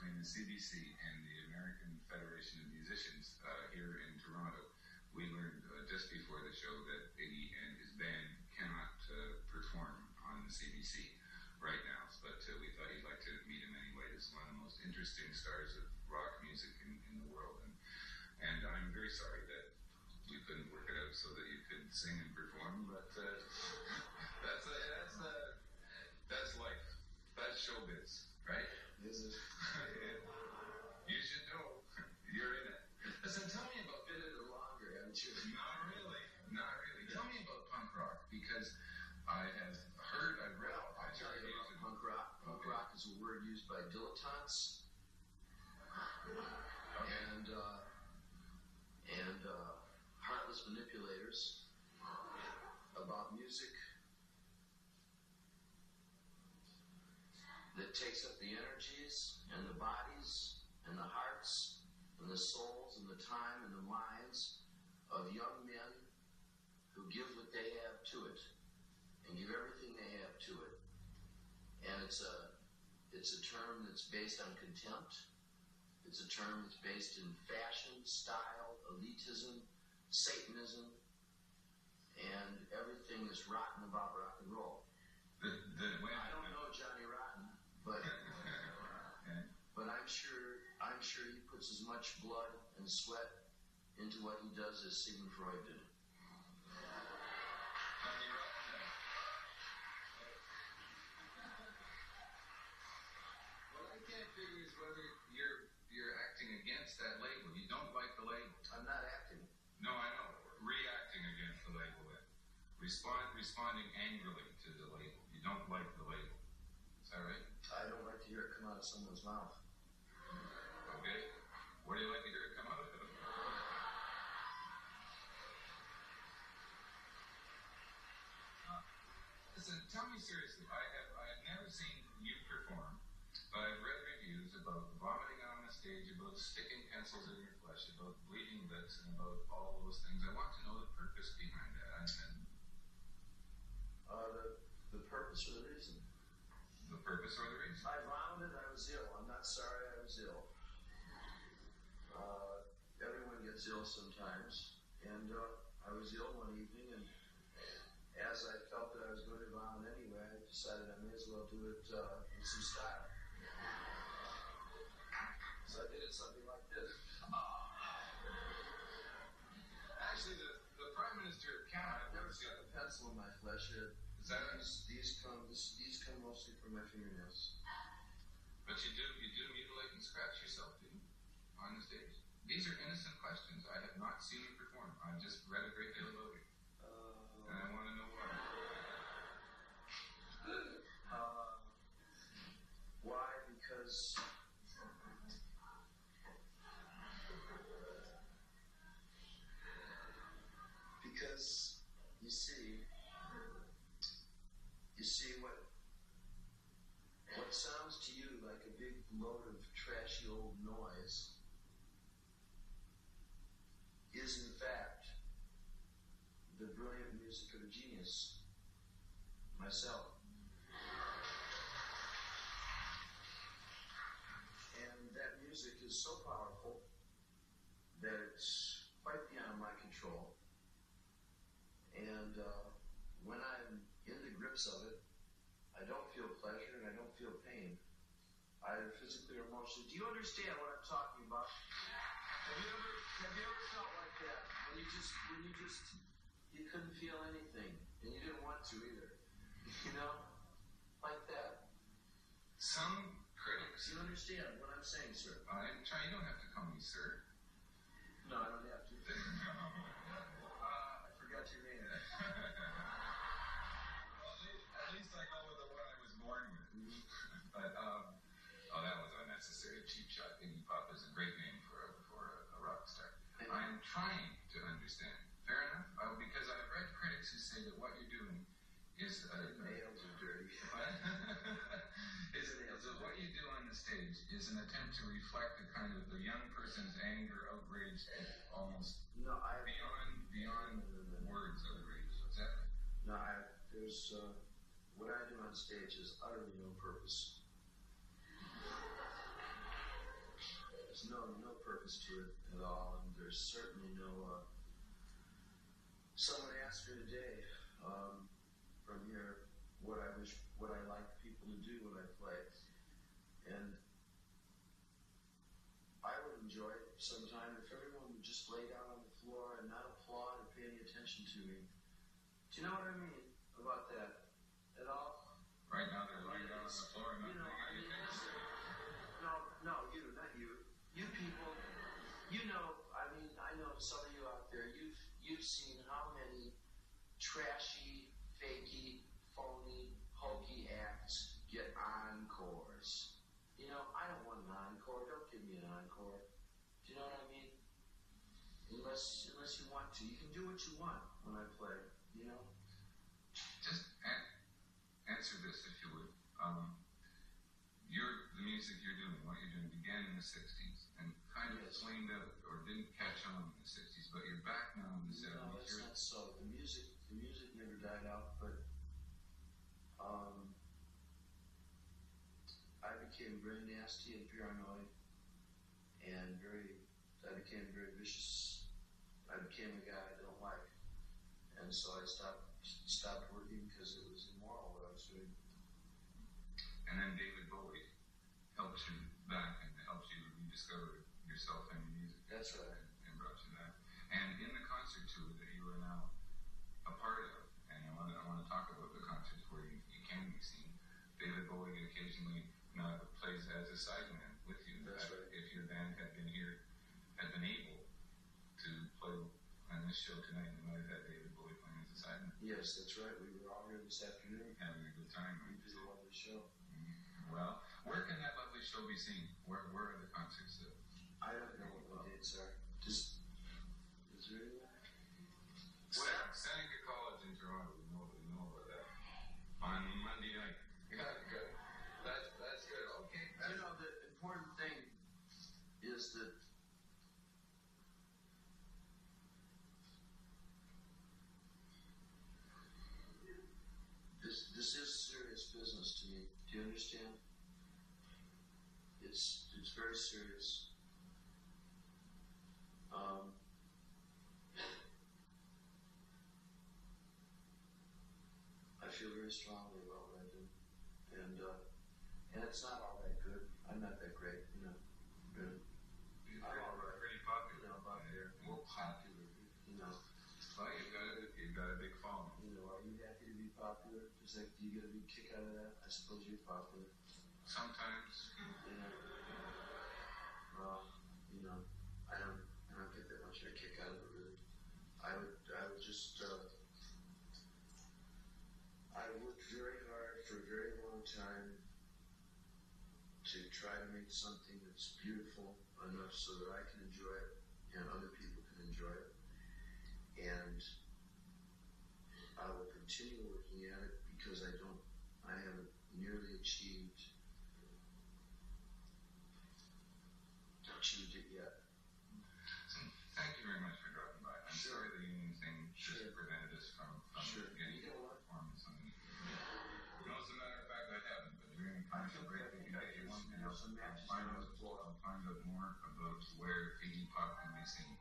between the CBC and the American Federation of Musicians here in Toronto. We learned just before the show that Iggy and his band cannot perform on the CBC right now, but we thought you'd like to meet him anyway. He's one of the most interesting stars of rock music in the world, and I'm very sorry that we couldn't work it out so that you could sing and perform, but that's life. That's showbiz, right? Is it? You should know. You're in it. Listen, tell me about Bit It Longer, haven't you? Not really. Not really. Tell me about punk rock, because I have heard, I've read. Well, I'll tell you about punk rock. Punk rock is a word used by dilettantes and heartless manipulators about music that takes up the energies and the bodies and the hearts and the souls and the time and the minds of young men who give what they have to it and give everything they have to it. And it's a term that's based on contempt. It's a term that's based in fashion, style, elitism, Satanism, and everything that's rotten about rock and roll. I don't know Johnny Rotten, but I'm sure he puts as much blood and sweat into what he does as Sigmund Freud did. What I can't figure is whether you're acting against that label. You don't like the label. I'm not acting. No, I know. Reacting against the label. Responding angrily to the label. You don't like the label. Is that right? I don't like to hear it come out of someone's mouth. Okay. Where do you like to hear it come out of? Listen, tell me seriously. I have never seen you perform, but I've read reviews about vomiting on the stage, about sticking pencils in your flesh, about bleeding lips, and about all those things. I want to know the purpose behind that. The purpose or the reason? The purpose or the reason? I vomited. I was ill. I'm not sorry I was ill. Everyone gets ill sometimes, and I was ill one evening, and as I felt that I was going to vomit anyway, I decided I may as well do it in some style. So I did it something like this. Actually, the Prime Minister of Canada... I've never seen a pencil in my flesh. These come mostly from my fingernails. But you do mutilate and scratch yourself, do you? On the stage? These are innocent questions. I have not seen you perform. I've just read a great deal about you. And I want to know why. Why? Because you see what sounds to you like a big load of trashy old noise is in fact the brilliant music of a genius, myself. And that music is so powerful that it's quite beyond my control. And when I'm in the grips of it, I don't feel pleasure and I don't feel pain, either physically or emotionally. Do you understand what I'm talking about? Have you ever felt like that? When you couldn't feel anything, and you didn't want to either. You know? Like that. Some critics... Do you understand what I'm saying, sir? I'm trying... You don't have to call me sir. No, I don't have to. I forgot your name. Well, at least I go with the one I was born with. But, that was unnecessary. Cheap shot. Iggy Pop is a great name for a rock star. I'm trying to understand. Fair enough? Because I've read critics who say that what you're doing is... nails are dirty. What you do on the stage is an attempt to reflect a kind of the young person's anger, outrage, almost beyond words outrage. Is that right? No, what I do on stage is utterly no purpose. significance to it at all, and there's certainly no. Someone asked me today from here what I like people to do when I play, and I would enjoy it sometime if everyone would just lay down on the floor and not applaud or pay any attention to me. Do you know what I mean about that at all? Right now they're lying down on the floor and not doing anything. No, not you. You people, I know some of you out there, you've seen how many trashy, fakey, phony, hokey acts get encores. I don't want an encore. Don't give me an encore. Do you know what I mean? Unless you want to. You can do what you want when I play, Just answer this if you would. The music you're doing, what you're doing, began in the 60s and kind of flamed out or didn't catch on in the 60s, but you're back now in the 70s. No, that's not so. The music never died out, but I became very nasty and paranoid, and I became very vicious. I became a guy I don't like, and so I stopped working because it was immoral what I was doing. And then David Bowie helped you back and helped you rediscover yourself and your music. That's right. And brought you back. And in the concert tour that you are now a part of, and I want to talk about the concerts where you can be seen, David Bowie occasionally plays as a sideman with you. That's right. If your band had been able to play on this show tonight, you might have had David Bowie playing as a sideman. Yes, that's right. We were all here this afternoon. Having a good time. We did a lovely show. Well, where can that lovely show be seen? Where are the concerts? I don't know what the dates are. Is there any? Seneca College in Toronto. We know about that. On Monday night. Yeah, good. That's good. Okay. The important thing is that this is serious business to me. Do you understand? It's very serious. I feel very strongly about what I do, and it's not all that good. I'm not that great, Really. I'm all right. Pretty popular. About there. Well, Popular, Well, you've got a big following. Are you happy to be popular? Do you get a big kick out of that? I suppose you're popular. Sometimes. Well, I don't get that much of a kick out of it, really. I would just, I worked very hard for a very long time to try to make something that's beautiful enough so that I can enjoy it and other people can enjoy it. And I will continue working at it because I haven't nearly achieved it yet. Thank you very much for dropping by. I'm Sure. sorry the union thing just prevented us from getting You know what? performance on it. As a matter of fact, I haven't, but during the commercial break, we can get you one and I'll find out more about where Iggy Pop can be seen.